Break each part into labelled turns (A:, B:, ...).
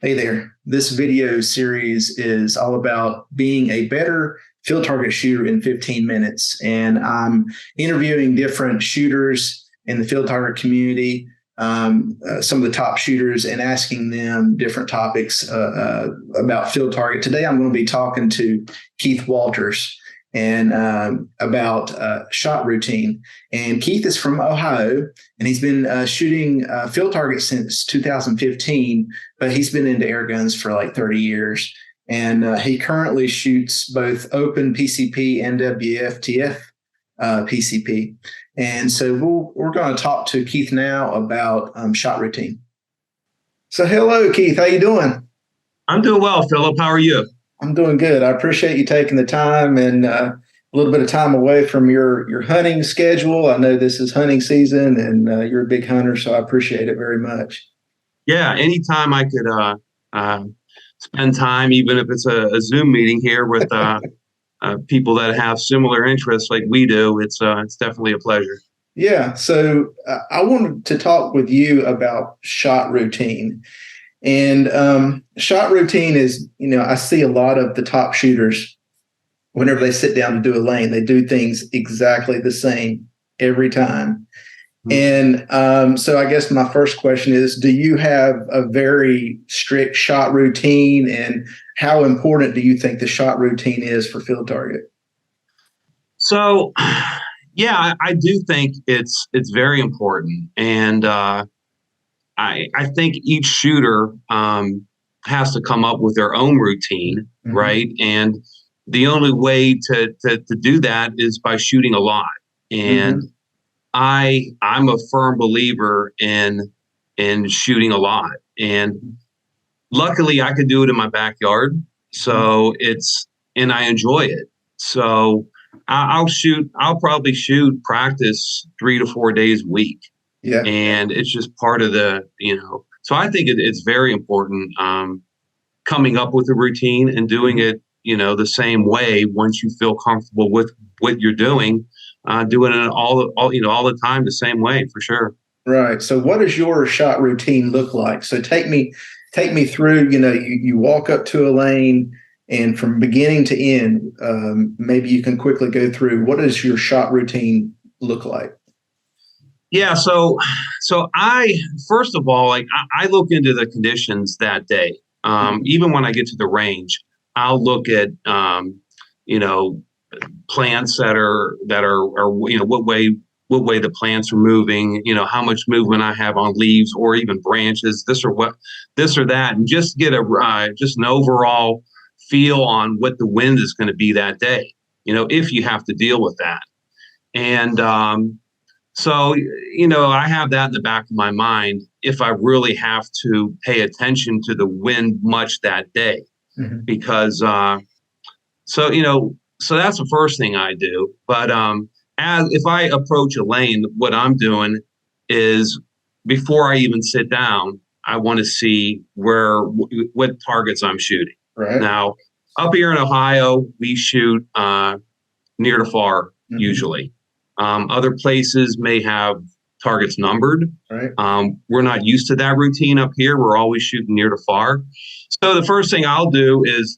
A: Hey there. This video series is all about being a better field target shooter in 15 minutes. And I'm interviewing different shooters in the field target community, some of the top shooters, and asking them different topics about field target. Today, I'm going to be talking to Keith Walters and about shot routine. And Keith is from Ohio, and he's been shooting field targets since 2015, but he's been into air guns for like 30 years. And he currently shoots both open PCP and WFTF PCP. And so we're going to talk to Keith now about shot routine. So hello, Keith. How you doing?
B: I'm doing well, Philip. How are you?
A: I'm doing good. I appreciate you taking the time and a little bit of time away from your hunting schedule. I know this is hunting season and you're a big hunter, so I appreciate it very much.
B: Yeah, anytime I could spend time, even if it's a Zoom meeting here with people that have similar interests like we do, it's definitely a pleasure.
A: Yeah. So I wanted to talk with you about shot routine. And shot routine is, I see a lot of the top shooters, whenever they sit down to do a lane, they do things exactly the same every time. Mm-hmm. And so I guess my first question is, do you have a very strict shot routine, and how important do you think the shot routine is for field target?
B: So, yeah, I do think it's very important. And I think each shooter has to come up with their own routine, mm-hmm. right? And the only way to do that is by shooting a lot. And mm-hmm. I'm a firm believer in shooting a lot. And luckily I could do it in my backyard. So and I enjoy it. So I'll probably shoot practice 3 to 4 days a week. Yeah. And it's just part of so I think it's very important coming up with a routine and doing it, the same way. Once you feel comfortable with what you're doing, doing it all the time the same way, for sure.
A: Right. So what does your shot routine look like? So take me through, you walk up to a lane, and from beginning to end, maybe you can quickly go through, what does your shot routine look like?
B: Yeah. So I, first of all, I look into the conditions that day. Even when I get to the range, I'll look at, plants that are what way the plants are moving, how much movement I have on leaves or even branches, this or that, and just get just an overall feel on what the wind is going to be that day, if you have to deal with that. And, so, I have that in the back of my mind if I really have to pay attention to the wind much that day, mm-hmm. because, so that's the first thing I do. But if I approach a lane, what I'm doing is, before I even sit down, I want to see what targets I'm shooting. Right. Now, up here in Ohio, we shoot near to far, mm-hmm. usually. Other places may have targets numbered. Right. We're not used to that routine up here. We're always shooting near to far. So the first thing I'll do is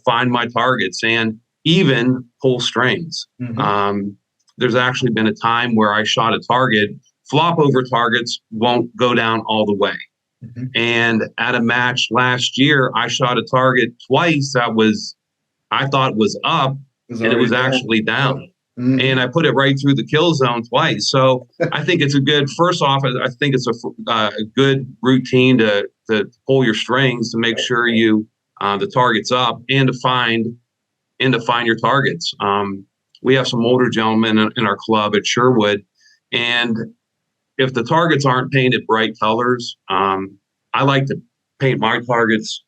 B: find my targets and even pull strings. Mm-hmm. There's actually been a time where I shot a target. Flop over targets won't go down all the way. Mm-hmm. And at a match last year, I shot a target twice that I thought was up, and it was actually down. Mm-hmm. And I put it right through the kill zone twice. So I think it's first off, I think it's a good routine to pull your strings to make sure the target's up, and to find your targets. We have some older gentlemen in our club at Sherwood, and if the targets aren't painted bright colors, I like to paint my targets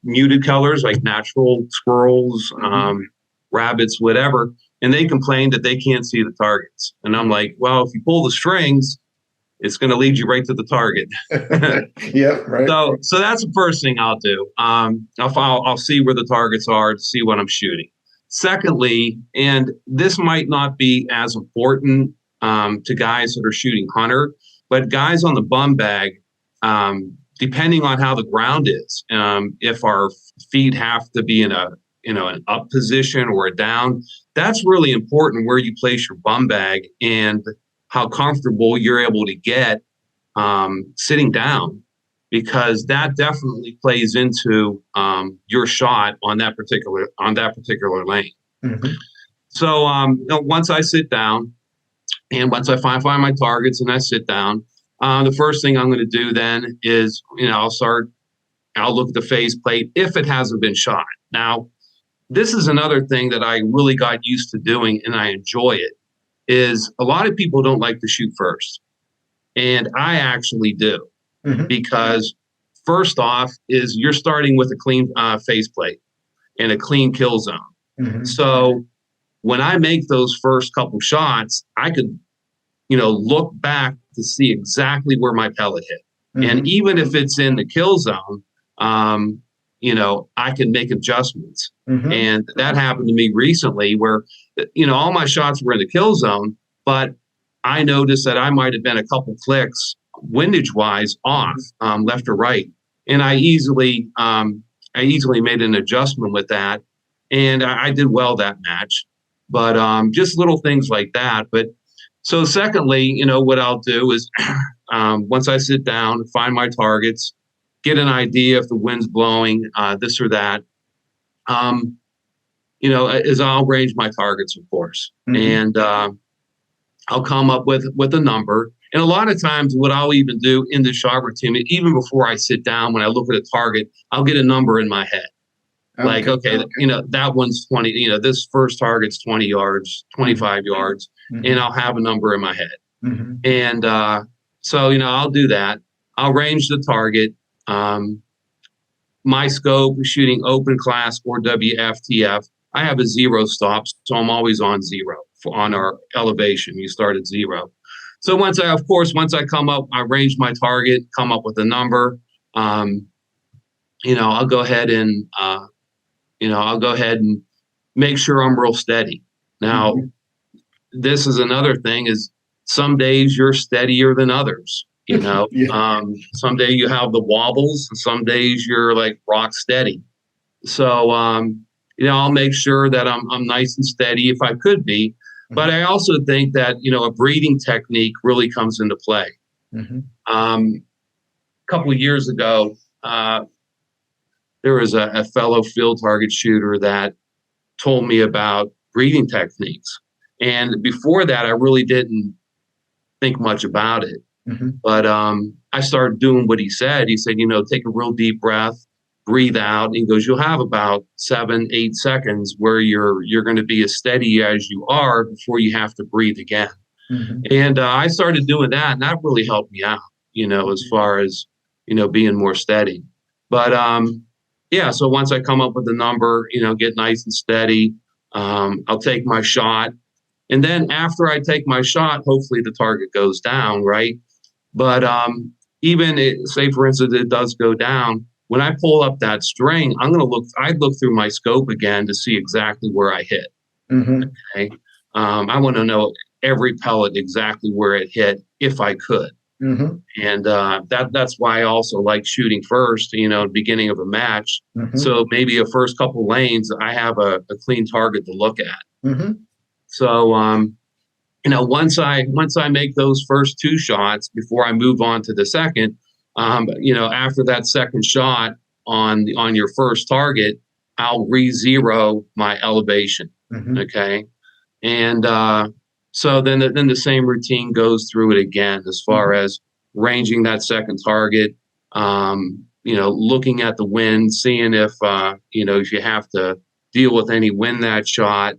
B: muted colors, like natural squirrels, mm-hmm. Rabbits, whatever. And they complain that they can't see the targets. And I'm like, well, if you pull the strings, it's going to lead you right to the target.
A: Yep, right.
B: So that's the first thing I'll do. I'll see where the targets are to see what I'm shooting. Secondly, and this might not be as important to guys that are shooting hunter, but guys on the bum bag, depending on how the ground is, if our feet have to be in an up position or a down, that's really important where you place your bum bag and how comfortable you're able to get sitting down, because that definitely plays into your shot on that particular lane.
A: Mm-hmm.
B: So once I sit down and once I find my targets and I sit down, the first thing I'm going to do then is, I'll look at the faceplate if it hasn't been shot. Now, this is another thing that I really got used to doing and I enjoy it, is a lot of people don't like to shoot first. And I actually do,
A: Mm-hmm.
B: because first off is you're starting with a clean faceplate and a clean kill zone.
A: Mm-hmm.
B: So when I make those first couple shots, I could, look back to see exactly where my pellet hit.
A: Mm-hmm.
B: And even if it's in the kill zone, I can make adjustments.
A: Mm-hmm.
B: And that happened to me recently where, all my shots were in the kill zone, but I noticed that I might have been a couple clicks windage wise off, left or right. And I easily made an adjustment with that. And I did well that match, but just little things like that. But so secondly, what I'll do is once I sit down, find my targets, get an idea if the wind's blowing, this or that, is I'll range my targets, of course. Mm-hmm. And I'll come up with a number. And a lot of times what I'll even do in the shot routine, even before I sit down, when I look at a target, I'll get a number in my head. Like, okay, that one's 20, this first target's 20 yards, 25 yards, and I'll have a number in my head. Mm-hmm. And so, I'll do that. I'll range the target. My scope is shooting open class or WFTF. I have a 0 stop, so I'm always on 0 on our elevation. You start at 0. So once I come up, I range my target, come up with a number. I'll go ahead and make sure I'm real steady. Now, this is another thing: is some days you're steadier than others. Yeah. Some day you have the wobbles, and some days you're like rock steady. So I'll make sure that I'm nice and steady if I could be. But I also think that, a breathing technique really comes into play. Mm-hmm. A couple of years ago, there was a fellow field target shooter that told me about breathing techniques. And before that, I really didn't think much about it. Mm-hmm. But I started doing what he said. He said, take a real deep breath, breathe out. And he goes, you'll have about 7-8 seconds where you're going to be as steady as you are before you have to breathe again. Mm-hmm. And I started doing that, and that really helped me out, as far as, being more steady. But so once I come up with the number, get nice and steady, I'll take my shot. And then after I take my shot, hopefully the target goes down, right? But say, for instance, it does go down. When I pull up that string, I'd look through my scope again to see exactly where I hit. Mm-hmm. Okay. I want to know every pellet exactly where it hit if I could. Mm-hmm. And that's why I also like shooting first, beginning of a match. Mm-hmm. So maybe a first couple lanes, I have a clean target to look at. Mm-hmm. So, once I make those first 2 shots before I move on to the second, after that second shot on your first target, I'll re-zero my elevation. Mm-hmm. Okay. And so then the same routine goes through it again as far mm-hmm. as ranging that second target, looking at the wind, seeing if you have to deal with any wind that shot.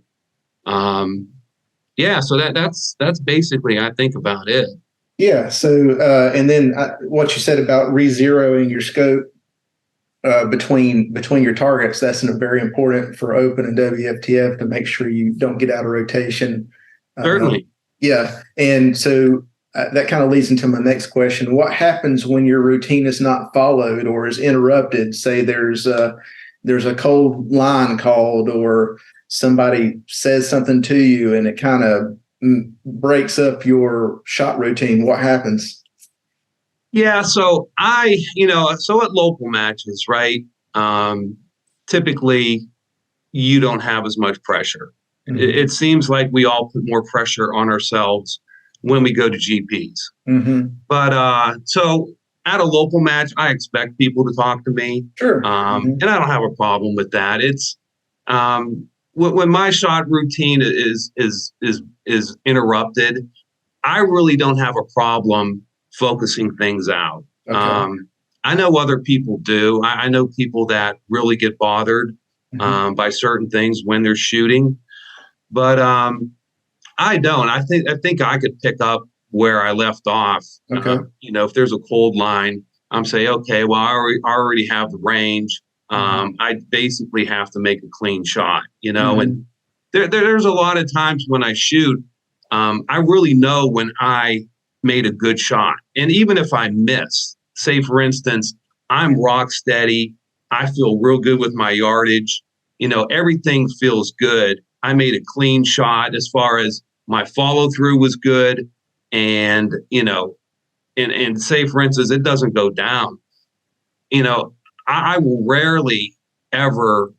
B: So that's basically, I think, about it.
A: Yeah. So, and then what you said about re-zeroing your scope between your targets, that's very important for open and WFTF to make sure you don't get out of rotation.
B: Certainly.
A: Yeah. And so that kind of leads into my next question. What happens when your routine is not followed or is interrupted? Say there's a cold line called, or somebody says something to you and it kind of breaks up your shot routine. What happens?
B: Yeah, so so at local matches, right? Typically you don't have as much pressure.
A: Mm-hmm.
B: It seems like we all put more pressure on ourselves when we go to GPs.
A: Mm-hmm.
B: But so at a local match, I expect people to talk to me,
A: Sure. Mm-hmm.
B: and I don't have a problem with that. It's when my shot routine is interrupted, I really don't have a problem focusing things out.
A: Okay.
B: I know other people do. I know people that really get bothered
A: Mm-hmm.
B: by certain things when they're shooting, but I don't. I think I could pick up where I left off.
A: Okay.
B: If there's a cold line, I'm say, okay, well, I already have the range.
A: Mm-hmm.
B: I basically have to make a clean shot,
A: Mm-hmm.
B: and there's a lot of times when I shoot, I really know when I made a good shot. And even if I miss, say for instance, I'm rock steady, I feel real good with my yardage, everything feels good. I made a clean shot as far as my follow through was good. And, and say for instance, it doesn't go down, you know, I will rarely ever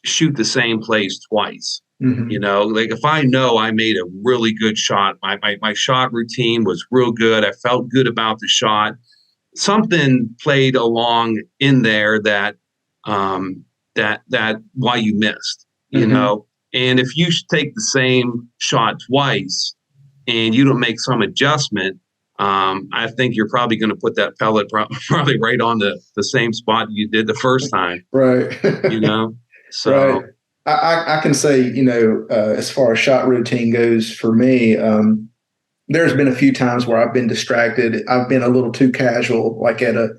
B: shoot the same place twice.
A: Mm-hmm.
B: Like if I know I made a really good shot, my shot routine was real good. I felt good about the shot. Something played along in there that that why you missed,
A: Mm-hmm.
B: And if you take the same shot twice and you don't make some adjustment, I think you're probably going to put that pellet probably right on the same spot you did the first time,
A: Right.
B: you know?
A: Right.
B: So,
A: I can say, as far as shot routine goes for me, there's been a few times where I've been distracted. I've been a little too casual, like at a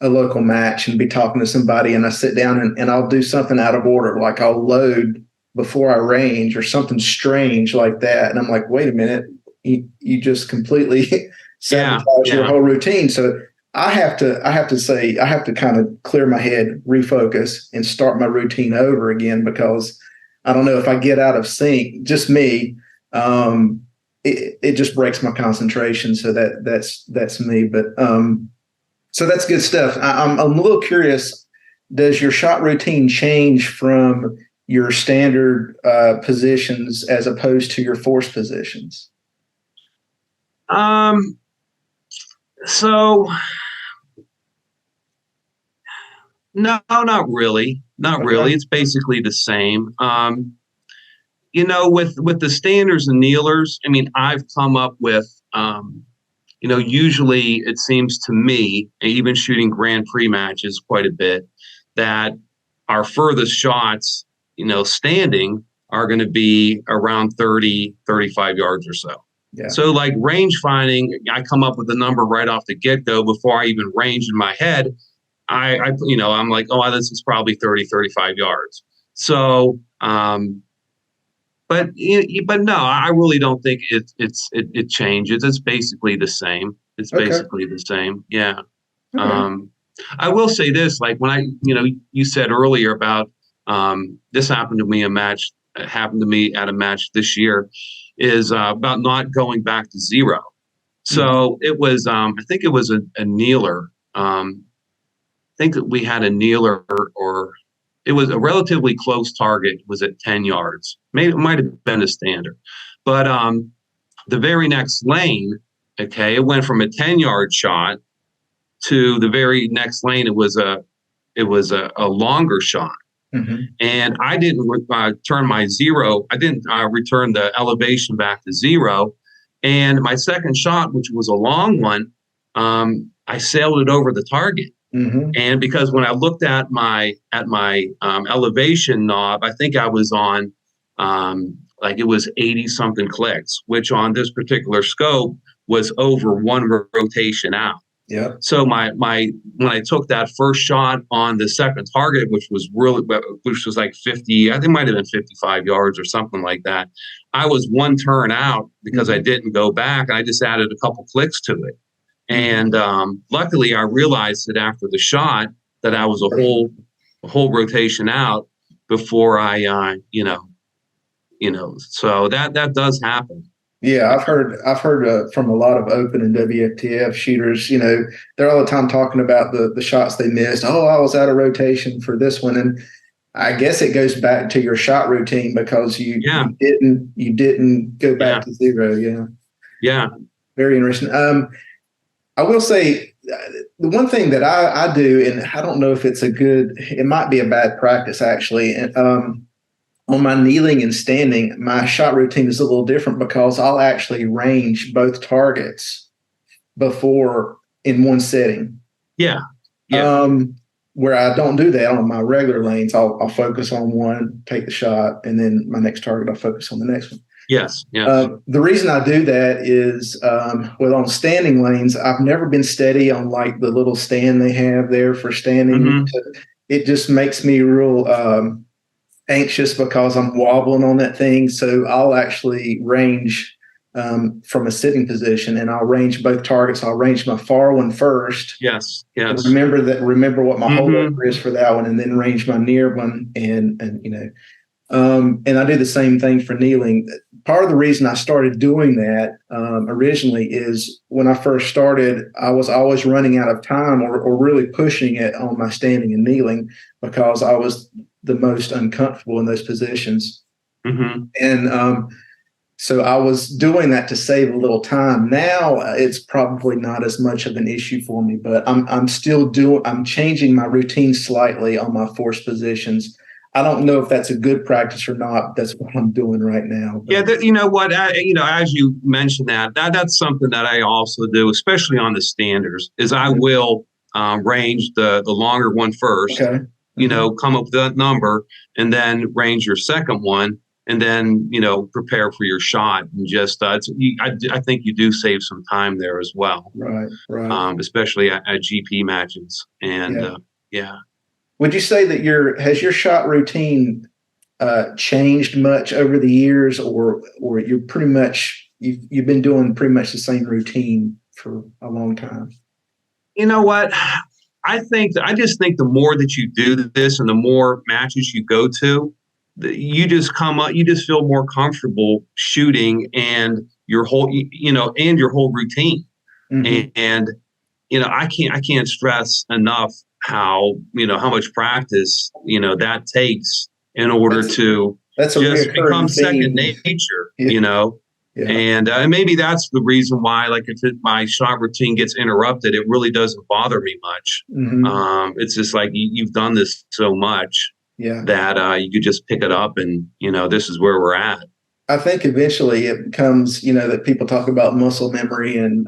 A: local match and be talking to somebody and I sit down and I'll do something out of order. Like I'll load before I range or something strange like that. And I'm like, wait a minute, you just completely
B: yeah,
A: sabotage your
B: yeah.
A: whole routine. So I have to kind of clear my head, refocus, and start my routine over again because I don't know if I get out of sync, just me, it just breaks my concentration. So that's me. But so that's good stuff. I'm a little curious. Does your shot routine change from your standard positions as opposed to your force positions?
B: So no, not really. Not really.
A: Okay.
B: It's basically the same. With the standards and kneelers, I mean, I've come up with, usually it seems to me, even shooting Grand Prix matches quite a bit, that our furthest shots, standing are going to be around 30, 35 yards or so.
A: Yeah.
B: So like range finding, I come up with a number right off the get-go before I even range in my head. I'm like, oh, this is probably 30, 35 yards. So, but no, I really don't think it changes. It's basically the same. It's
A: Okay.
B: basically the same. Yeah.
A: Okay.
B: I will say this, like when you said earlier about this happened to me at a match this year, is about not going back to zero. So it was, I think it was a kneeler. I think that we had a kneeler, or it was a relatively close target. Was at 10 yards. Maybe it might have been a standard, but the very next lane, okay, it went from a 10-yard shot to the very next lane. It was a longer shot.
A: Mm-hmm.
B: And I didn't turn my zero. I didn't return the elevation back to zero. And my second shot, which was a long one, I sailed it over the target.
A: Mm-hmm.
B: And because when I looked at my elevation knob, I think I was on like it was 80 something clicks, which on this particular scope was over one rotation out.
A: Yeah.
B: So when I took that first shot on the second target, which was like 50, I think it might have been 55 yards or something like that. I was one turn out because I didn't go back. I just added a couple clicks to it. And luckily, I realized that after the shot that I was a whole rotation out before I, so that does happen.
A: Yeah, I've heard from a lot of open and WFTF shooters. They're all the time talking about the shots they missed. Oh, I was out of rotation for this one, and I guess it goes back to your shot routine because
B: Yeah,
A: you didn't go back
B: yeah,
A: to zero. Yeah,
B: yeah.
A: very interesting. I will say the one thing that I do, and I don't know if it might be a bad practice actually. On my kneeling and standing, my shot routine is a little different because I'll actually range both targets before in one setting.
B: Yeah, yeah.
A: Where I don't do that on my regular lanes, I'll focus on one, take the shot, and then my next target, I'll focus on the next one.
B: Yes, yes.
A: The reason I do that is, on standing lanes, I've never been steady on like the little stand they have there for standing.
B: Mm-hmm.
A: It just makes me real anxious because I'm wobbling on that thing. So I'll actually range from a sitting position, and I'll range both targets. I'll range my far one first.
B: Yes, yes.
A: Remember what my
B: Mm-hmm.
A: holdover is for that one, and then range my near one, and and I do the same thing for kneeling. Part of the reason I started doing that originally is when I first started, I was always running out of time or really pushing it on my standing and kneeling because I was the most uncomfortable in those positions.
B: Mm-hmm.
A: And so I was doing that to save a little time. Now it's probably not as much of an issue for me, but I'm changing my routine slightly on my force positions. I don't know if that's a good practice or not. That's what I'm doing right now.
B: Yeah, you know what? As you mentioned that's something that I also do, especially on the standers, is I will range the longer one first.
A: Okay.
B: Come up with that number, and then range your second one, and then prepare for your shot. And just I think you do save some time there as well.
A: Right.
B: Especially at GP matches, and yeah.
A: Would you say that has your shot routine changed much over the years, or you're pretty much you've been doing pretty much the same routine for a long time?
B: You know what? I just think the more that you do this and the more matches you go to, you just feel more comfortable shooting and your whole routine.
A: Mm-hmm.
B: And I can't stress enough how much practice that takes in order to just become second nature.
A: Yeah. Yeah.
B: And maybe that's the reason why, like, if my shot routine gets interrupted, it really doesn't bother me much.
A: Mm-hmm.
B: It's just like you've done this so much that you could just pick it up, and this is where we're at.
A: I think eventually it becomes that people talk about muscle memory, and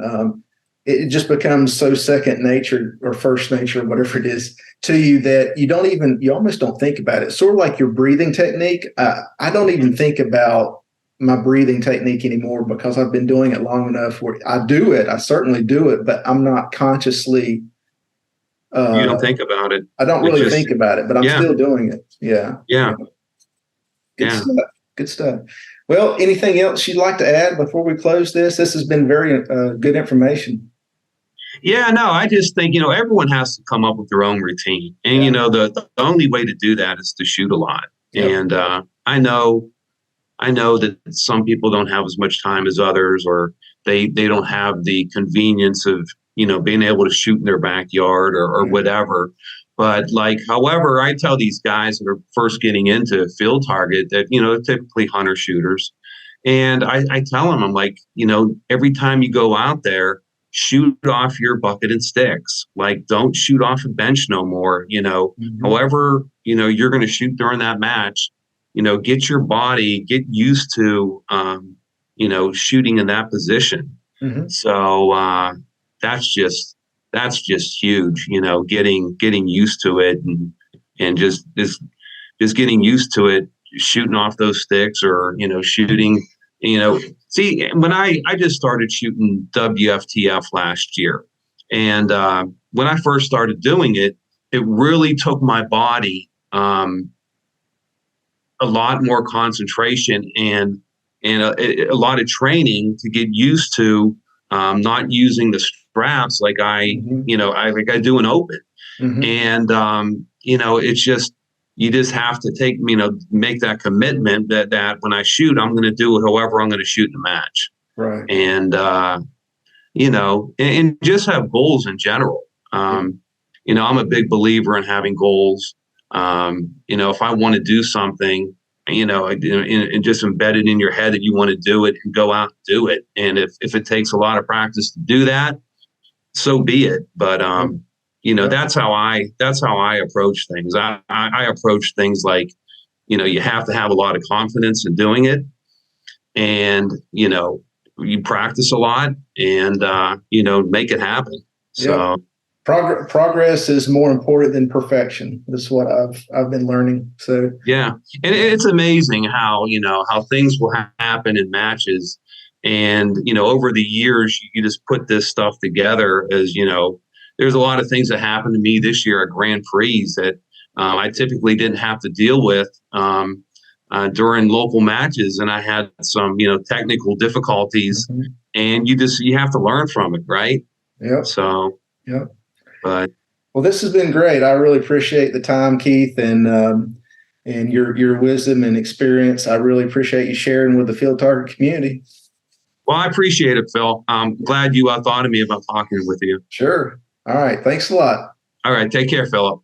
A: it just becomes so second nature or first nature, whatever it is, to you that you almost don't think about it. Sort of like your breathing technique. I don't even think about my breathing technique anymore because I've been doing it long enough where I do it. I certainly do it, but I'm not consciously.
B: You don't think about it.
A: I don't really think about it, but I'm still doing it. Yeah.
B: Yeah.
A: Good stuff. Good stuff. Well, anything else you'd like to add before we close this? This has been very good information.
B: Yeah, no, I just think, everyone has to come up with their own routine. And, the only way to do that is to shoot a lot. Yep. And I know that some people don't have as much time as others, or they don't have the convenience of, being able to shoot in their backyard or whatever. But however, I tell these guys that are first getting into field target that, typically hunter shooters. And I tell them, I'm like, every time you go out there, shoot off your bucket and sticks. Like, don't shoot off a bench no more.
A: Mm-hmm.
B: However, you're going to shoot during that match, get used to, shooting in that position.
A: Mm-hmm.
B: So that's just huge, getting used to it and just getting used to it, shooting off those sticks or, shooting, see, when I just started shooting WFTF last year, and when I first started doing it, it really took my body a lot more concentration and a lot of training to get used to not using the straps like I do in open.
A: Mm-hmm.
B: And it's just, you just have to make that commitment that when I shoot, I'm going to do it however I'm going to shoot in the match.
A: Right.
B: and and just have goals in general. I'm a big believer in having goals. If I want to do something, and just embed it in your head that you want to do it, and go out and do it. And if it takes a lot of practice to do that, so be it. But that's how I approach things. I approach things like, you have to have a lot of confidence in doing it, and you practice a lot, and make it happen. So
A: progress is more important than perfection. That's what I've been learning. So
B: yeah, and it's amazing how how things will happen in matches, and over the years you just put this stuff together. As there's a lot of things that happened to me this year at Grand Prix that I typically didn't have to deal with during local matches, and I had some technical difficulties, and you have to learn from it, right?
A: Yeah.
B: So
A: yeah.
B: But
A: well, this has been great. I really appreciate the time, Keith, and your wisdom and experience. I really appreciate you sharing with the field target community.
B: Well, I appreciate it, Phil. I'm glad you thought of me about talking with you.
A: Sure. All right. Thanks a lot.
B: All right. Take care, Philip.